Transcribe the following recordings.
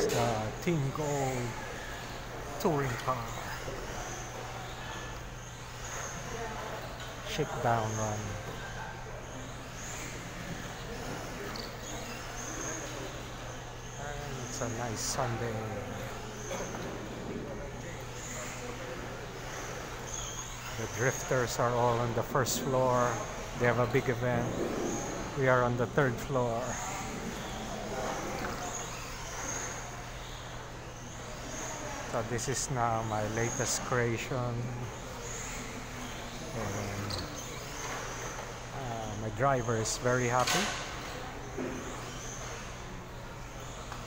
is the Team Gold touring car. Shakedown run. And it's a nice Sunday. The drifters are all on the first floor. They have a big event. We are on the third floor. So this is now my latest creation. And my driver is very happy.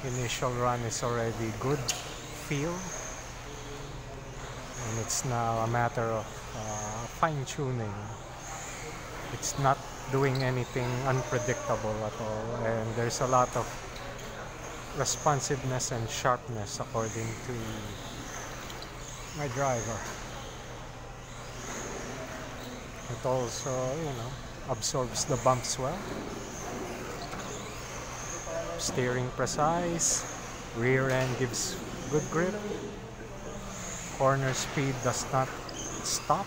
Initial run is already good feel, and it's now a matter of fine-tuning. It's not doing anything unpredictable at all, and there's a lot of responsiveness and sharpness according to my driver. It also, absorbs the bumps well. Steering precise. Rear end gives good grip. Corner speed does not stop.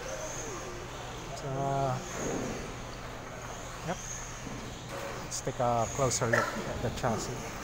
So, yep. Let's take a closer look at the chassis.